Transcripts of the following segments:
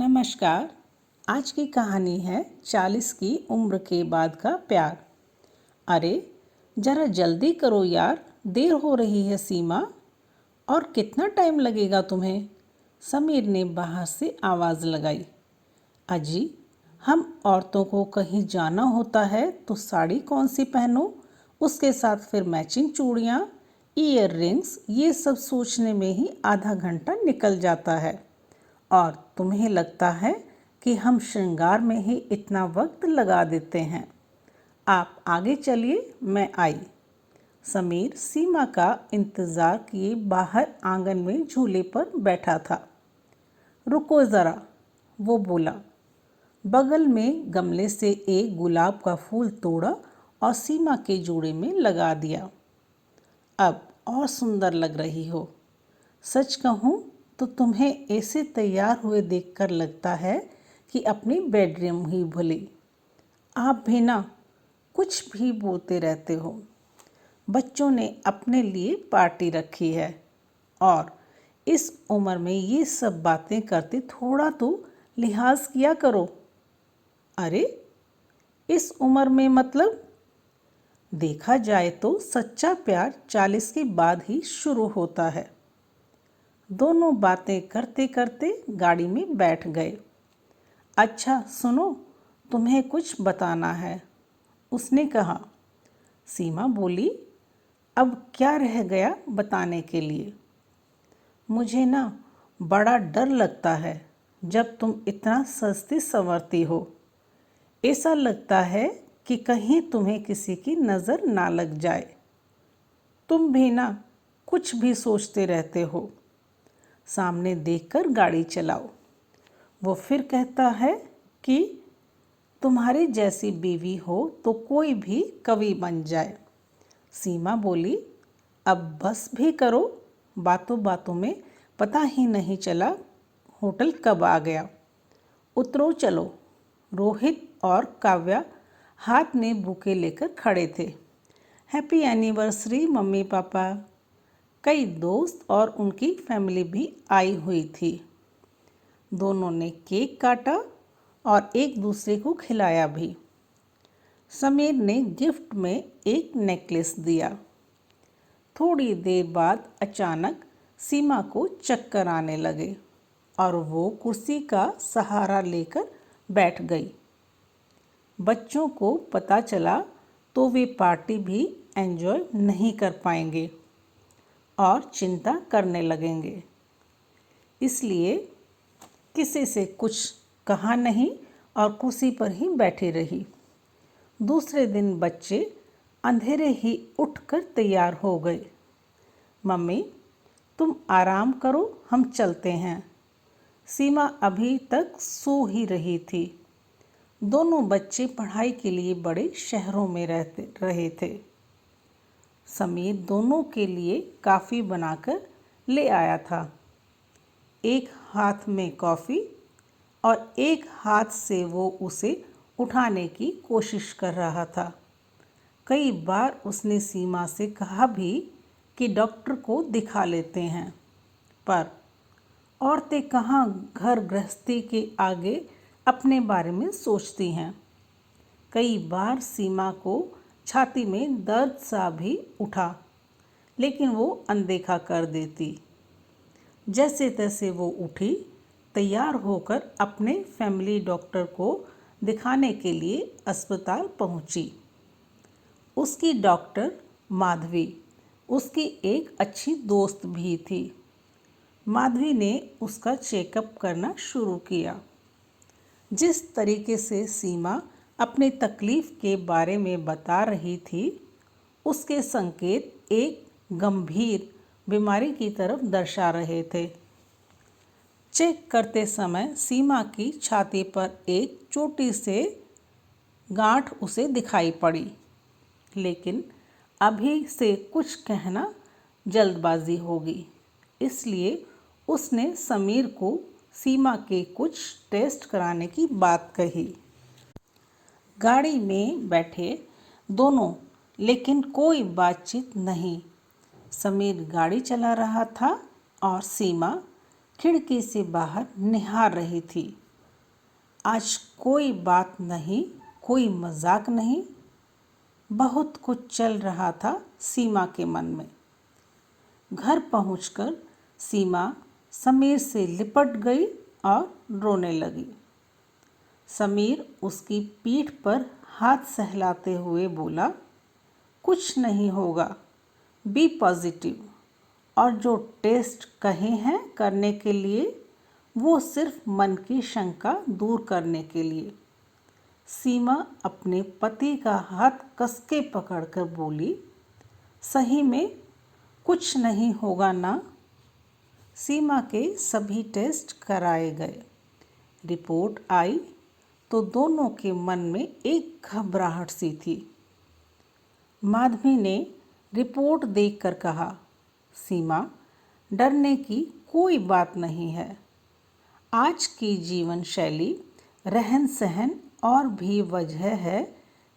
नमस्कार। आज की कहानी है 40 की उम्र के बाद का प्यार। अरे जरा जल्दी करो यार, देर हो रही है सीमा। और कितना टाइम लगेगा तुम्हें? समीर ने बाहर से आवाज़ लगाई। अजी, हम औरतों को कहीं जाना होता है तो साड़ी कौन सी पहनूं, उसके साथ फिर मैचिंग चूड़ियाँ, ईयर रिंग्स, ये सब सोचने में ही आधा घंटा निकल जाता है। और तुम्हें लगता है कि हम श्रृंगार में ही इतना वक्त लगा देते हैं। आप आगे चलिए, मैं आई। समीर सीमा का इंतज़ार किए बाहर आंगन में झूले पर बैठा था। रुको ज़रा, वो बोला। बगल में गमले से एक गुलाब का फूल तोड़ा और सीमा के जूड़े में लगा दिया। अब और सुंदर लग रही हो। सच कहूँ तो तुम्हें ऐसे तैयार हुए देखकर लगता है कि अपनी बेडरूम ही भूली। आप भी ना कुछ भी बोलते रहते हो। बच्चों ने अपने लिए पार्टी रखी है और इस उम्र में ये सब बातें करते थोड़ा तो लिहाज किया करो। अरे इस उम्र में मतलब? देखा जाए तो सच्चा प्यार 40 के बाद ही शुरू होता है। दोनों बातें करते करते गाड़ी में बैठ गए। अच्छा सुनो, तुम्हें कुछ बताना है, उसने कहा। सीमा बोली, अब क्या रह गया बताने के लिए? मुझे ना बड़ा डर लगता है जब तुम इतना सस्ती संवरती हो। ऐसा लगता है कि कहीं तुम्हें किसी की नज़र ना लग जाए। तुम भी ना कुछ भी सोचते रहते हो। सामने देखकर गाड़ी चलाओ। वो फिर कहता है कि तुम्हारी जैसी बीवी हो तो कोई भी कवि बन जाए। सीमा बोली, अब बस भी करो। बातों बातों में पता ही नहीं चला होटल कब आ गया। उतरो चलो। रोहित और काव्या हाथ में बुके लेकर खड़े थे। Happy anniversary mummy papa. कई दोस्त और उनकी फैमिली भी आई हुई थी। दोनों ने केक काटा और एक दूसरे को खिलाया भी। समीर ने गिफ्ट में एक नेकलेस दिया। थोड़ी देर बाद अचानक सीमा को चक्कर आने लगे और वो कुर्सी का सहारा लेकर बैठ गई। बच्चों को पता चला तो वे पार्टी भी एंजॉय नहीं कर पाएंगे और चिंता करने लगेंगे। इसलिए किसी से कुछ कहा नहीं और कुर्सी पर ही बैठी रही। दूसरे दिन बच्चे अंधेरे ही उठकर तैयार हो गए। मम्मी, तुम आराम करो, हम चलते हैं। सीमा अभी तक सो ही रही थी। दोनों बच्चे पढ़ाई के लिए बड़े शहरों में रहते रहे थे। समीर दोनों के लिए काफ़ी बनाकर ले आया था। एक हाथ में कॉफ़ी और एक हाथ से वो उसे उठाने की कोशिश कर रहा था। कई बार उसने सीमा से कहा भी कि डॉक्टर को दिखा लेते हैं, पर औरतें कहाँ घर गृहस्थी के आगे अपने बारे में सोचती हैं। कई बार सीमा को छाती में दर्द सा भी उठा, लेकिन वो अनदेखा कर देती। जैसे तैसे वो उठी, तैयार होकर अपने फैमिली डॉक्टर को दिखाने के लिए अस्पताल पहुंची। उसकी डॉक्टर माधवी उसकी एक अच्छी दोस्त भी थी। माधवी ने उसका चेकअप करना शुरू किया। जिस तरीके से सीमा अपनी तकलीफ़ के बारे में बता रही थी, उसके संकेत एक गंभीर बीमारी की तरफ दर्शा रहे थे। चेक करते समय सीमा की छाती पर एक छोटी से गांठ उसे दिखाई पड़ी, लेकिन अभी से कुछ कहना जल्दबाजी होगी, इसलिए उसने समीर को सीमा के कुछ टेस्ट कराने की बात कही। गाड़ी में बैठे दोनों, लेकिन कोई बातचीत नहीं। समीर गाड़ी चला रहा था और सीमा खिड़की से बाहर निहार रही थी। आज कोई बात नहीं, कोई मजाक नहीं। बहुत कुछ चल रहा था सीमा के मन में। घर पहुंचकर सीमा समीर से लिपट गई और रोने लगी। समीर उसकी पीठ पर हाथ सहलाते हुए बोला, कुछ नहीं होगा, बी पॉजिटिव। और जो टेस्ट कहे हैं करने के लिए वो सिर्फ मन की शंका दूर करने के लिए। सीमा अपने पति का हाथ कसके पकड़कर बोली, सही में कुछ नहीं होगा ना। सीमा के सभी टेस्ट कराए गए। रिपोर्ट आई तो दोनों के मन में एक घबराहट सी थी। माधवी ने रिपोर्ट देखकर कहा, सीमा, डरने की कोई बात नहीं है। आज की जीवन शैली, रहन सहन और भी वजह है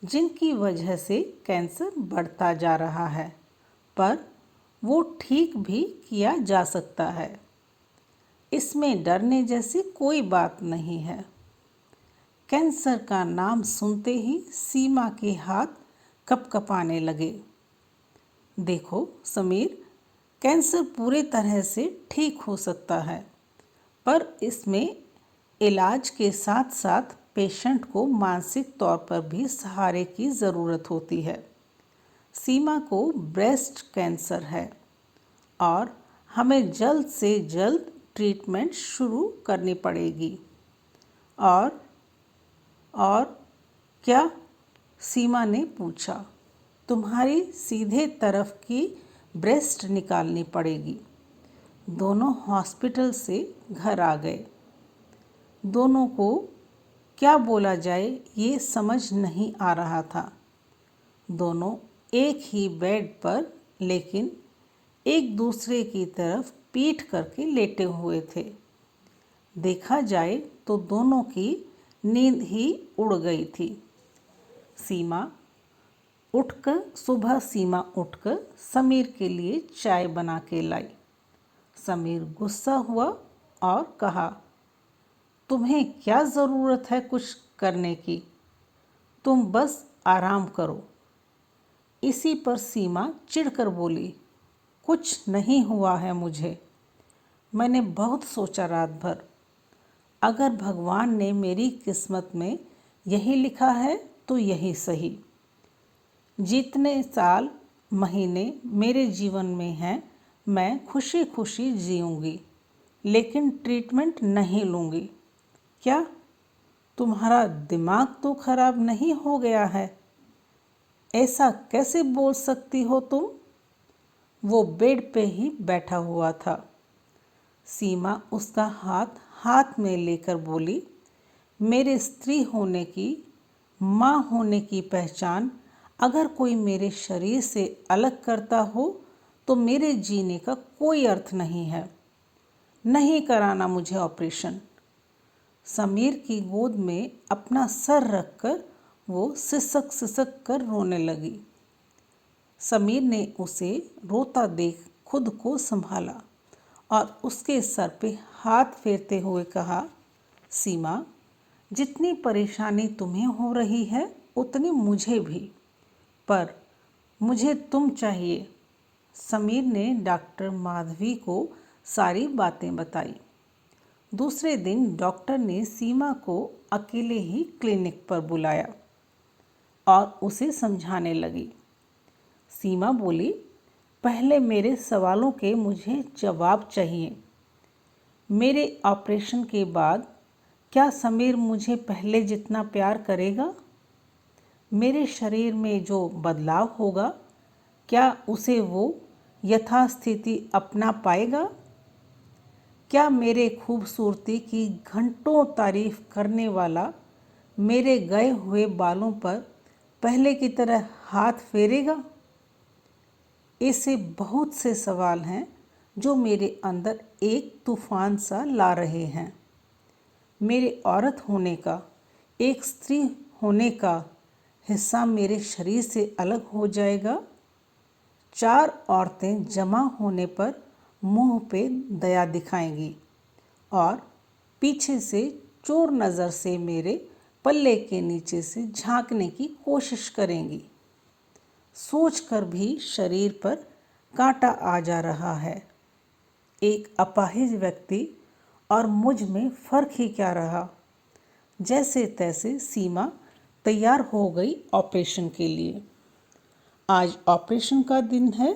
जिनकी वजह से कैंसर बढ़ता जा रहा है, पर वो ठीक भी किया जा सकता है। इसमें डरने जैसी कोई बात नहीं है। कैंसर का नाम सुनते ही सीमा के हाथ कपकपाने लगे। देखो समीर, कैंसर पूरे तरह से ठीक हो सकता है, पर इसमें इलाज के साथ साथ पेशेंट को मानसिक तौर पर भी सहारे की ज़रूरत होती है। सीमा को ब्रेस्ट कैंसर है और हमें जल्द से जल्द ट्रीटमेंट शुरू करनी पड़ेगी। और क्या? सीमा ने पूछा। तुम्हारी सीधे तरफ की ब्रेस्ट निकालनी पड़ेगी। दोनों हॉस्पिटल से घर आ गए। दोनों को क्या बोला जाए ये समझ नहीं आ रहा था। दोनों एक ही बेड पर लेकिन एक दूसरे की तरफ पीठ करके लेटे हुए थे। देखा जाए तो दोनों की नींद ही उड़ गई थी। सुबह सीमा उठकर समीर के लिए चाय बना के लाई। समीर गुस्सा हुआ और कहा, तुम्हें क्या ज़रूरत है कुछ करने की? तुम बस आराम करो। इसी पर सीमा चिढ़कर बोली, कुछ नहीं हुआ है मुझे। मैंने बहुत सोचा रात भर। अगर भगवान ने मेरी किस्मत में यही लिखा है तो यही सही। जितने साल महीने मेरे जीवन में हैं मैं खुशी खुशी जीऊँगी, लेकिन ट्रीटमेंट नहीं लूँगी। क्या तुम्हारा दिमाग तो खराब नहीं हो गया है? ऐसा कैसे बोल सकती हो तुम? वो बेड पे ही बैठा हुआ था। सीमा उसका हाथ हाथ में लेकर बोली, मेरे स्त्री होने की, माँ होने की पहचान अगर कोई मेरे शरीर से अलग करता हो तो मेरे जीने का कोई अर्थ नहीं है। नहीं कराना मुझे ऑपरेशन। समीर की गोद में अपना सर रखकर वो सिसक सिसक कर रोने लगी। समीर ने उसे रोता देख खुद को संभाला और उसके सर पे हाथ फेरते हुए कहा, सीमा, जितनी परेशानी तुम्हें हो रही है उतनी मुझे भी, पर मुझे तुम चाहिए। समीर ने डॉक्टर माधवी को सारी बातें बताई। दूसरे दिन डॉक्टर ने सीमा को अकेले ही क्लिनिक पर बुलाया और उसे समझाने लगी। सीमा बोली, पहले मेरे सवालों के मुझे जवाब चाहिए। मेरे ऑपरेशन के बाद क्या समीर मुझे पहले जितना प्यार करेगा? मेरे शरीर में जो बदलाव होगा क्या उसे वो यथास्थिति अपना पाएगा? क्या मेरे खूबसूरती की घंटों तारीफ करने वाला मेरे गए हुए बालों पर पहले की तरह हाथ फेरेगा? ऐसे बहुत से सवाल हैं जो मेरे अंदर एक तूफान सा ला रहे हैं। मेरे औरत होने का, एक स्त्री होने का हिस्सा मेरे शरीर से अलग हो जाएगा। 4 औरतें जमा होने पर मुंह पे दया दिखाएंगी और पीछे से चोर नज़र से मेरे पल्ले के नीचे से झांकने की कोशिश करेंगी। सोचकर भी शरीर पर कांटा आ जा रहा है। एक अपाहिज व्यक्ति और मुझ में फर्क ही क्या रहा। जैसे तैसे सीमा तैयार हो गई ऑपरेशन के लिए। आज ऑपरेशन का दिन है।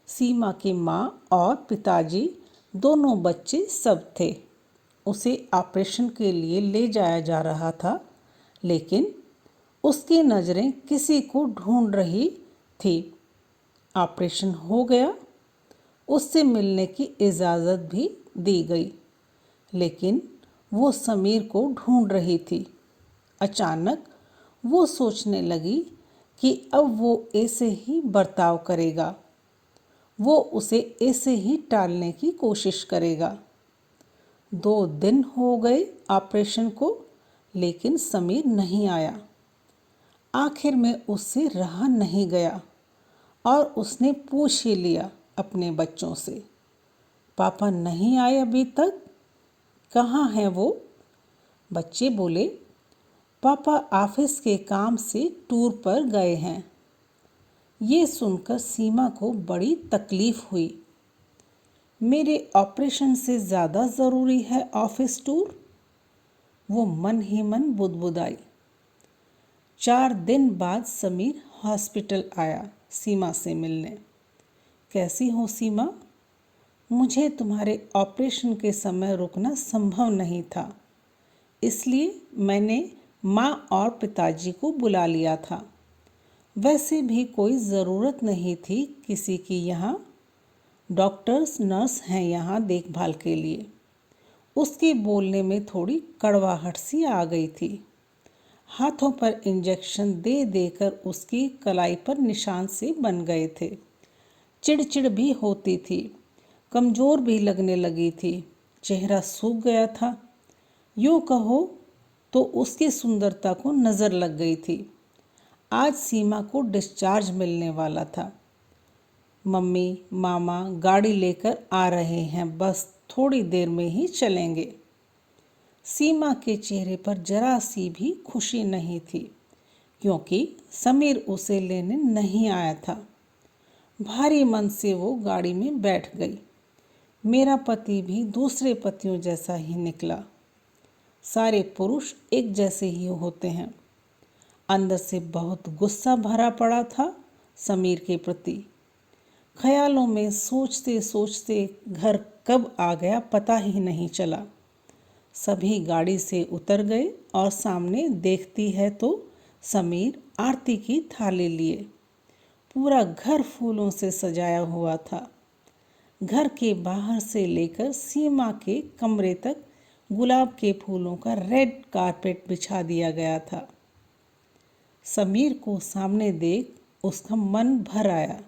सीमा की माँ और पिताजी, दोनों बच्चे सब थे। उसे ऑपरेशन के लिए ले जाया जा रहा था, लेकिन उसकी नज़रें किसी को ढूंढ रही थी। ऑपरेशन हो गया, उससे मिलने की इजाज़त भी दी गई, लेकिन वो समीर को ढूंढ रही थी। अचानक वो सोचने लगी कि अब वो ऐसे ही बर्ताव करेगा, वो उसे ऐसे ही टालने की कोशिश करेगा। 2 दिन हो गए ऑपरेशन को, लेकिन समीर नहीं आया। आखिर में उससे रहा नहीं गया और उसने पूछ ही लिया अपने बच्चों से, पापा नहीं आए अभी तक, कहाँ हैं वो? बच्चे बोले, पापा ऑफिस के काम से टूर पर गए हैं। ये सुनकर सीमा को बड़ी तकलीफ हुई। मेरे ऑपरेशन से ज़्यादा ज़रूरी है ऑफिस टूर? वो मन ही मन बुदबुदाई। 4 दिन बाद समीर हॉस्पिटल आया सीमा से मिलने। कैसी हो सीमा? मुझे तुम्हारे ऑपरेशन के समय रुकना संभव नहीं था, इसलिए मैंने माँ और पिताजी को बुला लिया था। वैसे भी कोई ज़रूरत नहीं थी किसी की यहाँ। डॉक्टर्स नर्स हैं यहाँ देखभाल के लिए। उसके बोलने में थोड़ी कड़वाहट सी आ गई थी। हाथों पर इंजेक्शन दे देकर उसकी कलाई पर निशान से बन गए थे। चिड़चिड़ भी होती थी, कमज़ोर भी लगने लगी थी, चेहरा सूख गया था। यूँ कहो तो उसकी सुंदरता को नज़र लग गई थी। आज सीमा को डिस्चार्ज मिलने वाला था। मम्मी मामा गाड़ी लेकर आ रहे हैं, बस थोड़ी देर में ही चलेंगे। सीमा के चेहरे पर जरा सी भी खुशी नहीं थी, क्योंकि समीर उसे लेने नहीं आया था। भारी मन से वो गाड़ी में बैठ गई। मेरा पति भी दूसरे पतियों जैसा ही निकला। सारे पुरुष एक जैसे ही होते हैं। अंदर से बहुत गुस्सा भरा पड़ा था समीर के प्रति। ख्यालों में सोचते सोचते घर कब आ गया पता ही नहीं चला। सभी गाड़ी से उतर गए और सामने देखती है तो समीर आरती की थाली लिए। पूरा घर फूलों से सजाया हुआ था। घर के बाहर से लेकर सीमा के कमरे तक गुलाब के फूलों का रेड कारपेट बिछा दिया गया था। समीर को सामने देख उसका मन भर आया।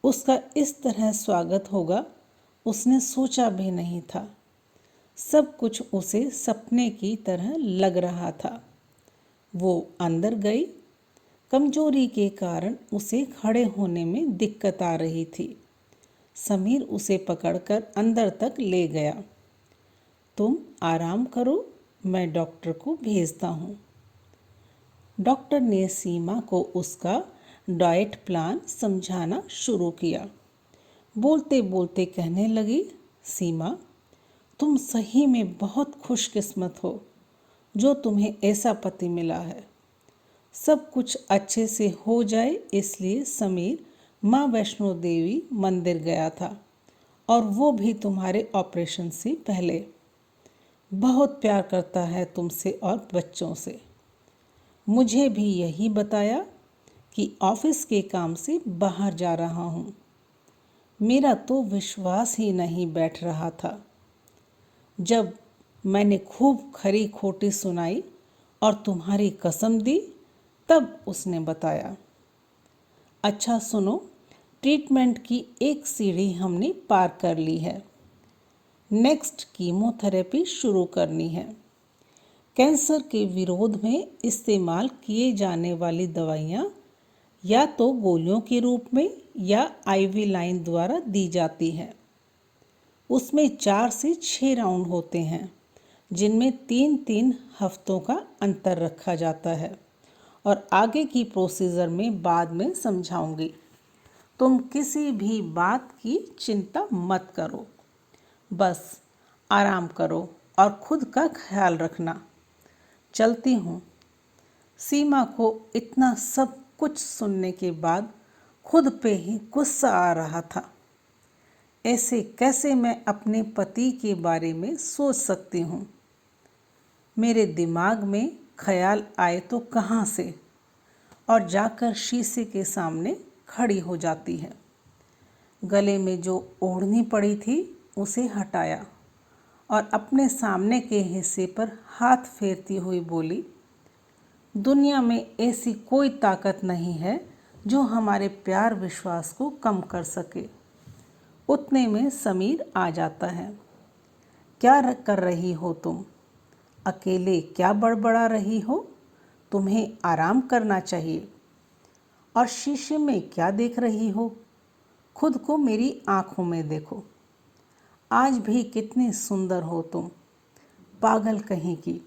उसका इस तरह स्वागत होगा उसने सोचा भी नहीं था। सब कुछ उसे सपने की तरह लग रहा था। वो अंदर गई। कमजोरी के कारण उसे खड़े होने में दिक्कत आ रही थी। समीर उसे पकड़कर अंदर तक ले गया। तुम आराम करो, मैं डॉक्टर को भेजता हूँ। डॉक्टर ने सीमा को उसका डाइट प्लान समझाना शुरू किया। बोलते बोलते कहने लगी, सीमा तुम सही में बहुत खुशकिस्मत हो जो तुम्हें ऐसा पति मिला है। सब कुछ अच्छे से हो जाए इसलिए समीर माँ वैष्णो देवी मंदिर गया था, और वो भी तुम्हारे ऑपरेशन से पहले। बहुत प्यार करता है तुमसे और बच्चों से। मुझे भी यही बताया कि ऑफिस के काम से बाहर जा रहा हूँ। मेरा तो विश्वास ही नहीं बैठ रहा था। जब मैंने खूब खरी खोटी सुनाई और तुम्हारी कसम दी, तब उसने बताया। अच्छा सुनो, ट्रीटमेंट की एक सीढ़ी हमने पार कर ली है। नेक्स्ट कीमोथेरेपी शुरू करनी है। कैंसर के विरोध में इस्तेमाल किए जाने वाली दवाइयाँ या तो गोलियों के रूप में या आईवी लाइन द्वारा दी जाती हैं। उसमें 4 से 6 राउंड होते हैं, जिनमें 3-3 हफ्तों का अंतर रखा जाता है और आगे की प्रोसीजर में बाद में समझाऊंगी। तुम किसी भी बात की चिंता मत करो, बस आराम करो और खुद का ख्याल रखना। चलती हूँ। सीमा को इतना सब कुछ सुनने के बाद खुद पे ही गुस्सा आ रहा था। ऐसे कैसे मैं अपने पति के बारे में सोच सकती हूँ? मेरे दिमाग में ख्याल आए तो कहाँ से, और जाकर शीशे के सामने खड़ी हो जाती है। गले में जो ओढ़नी पड़ी थी उसे हटाया और अपने सामने के हिस्से पर हाथ फेरती हुई बोली, दुनिया में ऐसी कोई ताकत नहीं है जो हमारे प्यार विश्वास को कम कर सके। उतने में समीर आ जाता है। क्या कर रही हो तुम? अकेले क्या बड़बड़ा रही हो? तुम्हें आराम करना चाहिए। और शीशे में क्या देख रही हो? खुद को मेरी आंखों में देखो। आज भी कितनी सुंदर हो तुम, पागल कहीं की।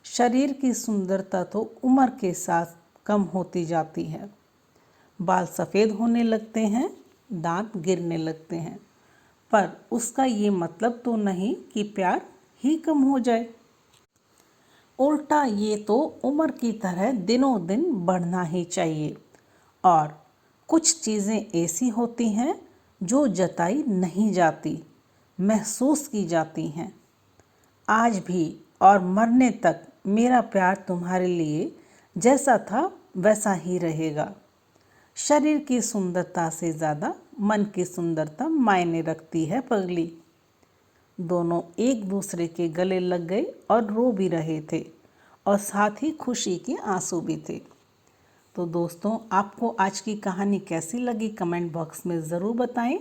शरीर की सुंदरता तो उम्र के साथ कम होती जाती है। बाल सफ़ेद होने लगते हैं, दांत गिरने लगते हैं, पर उसका ये मतलब तो नहीं कि प्यार ही कम हो जाए। उल्टा ये तो उम्र की तरह दिनों दिन बढ़ना ही चाहिए। और कुछ चीज़ें ऐसी होती हैं जो जताई नहीं जाती, महसूस की जाती हैं। आज भी और मरने तक मेरा प्यार तुम्हारे लिए जैसा था वैसा ही रहेगा। शरीर की सुंदरता से ज़्यादा मन की सुंदरता मायने रखती है पगली। दोनों एक दूसरे के गले लग गए और रो भी रहे थे और साथ ही खुशी के आंसू भी थे। तो दोस्तों, आपको आज की कहानी कैसी लगी कमेंट बॉक्स में ज़रूर बताएं,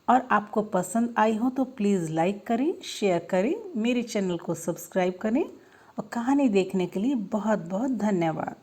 और आपको पसंद आई हो तो प्लीज़ लाइक करें, शेयर करें, मेरे चैनल को सब्सक्राइब करें। और कहानी देखने के लिए बहुत बहुत धन्यवाद।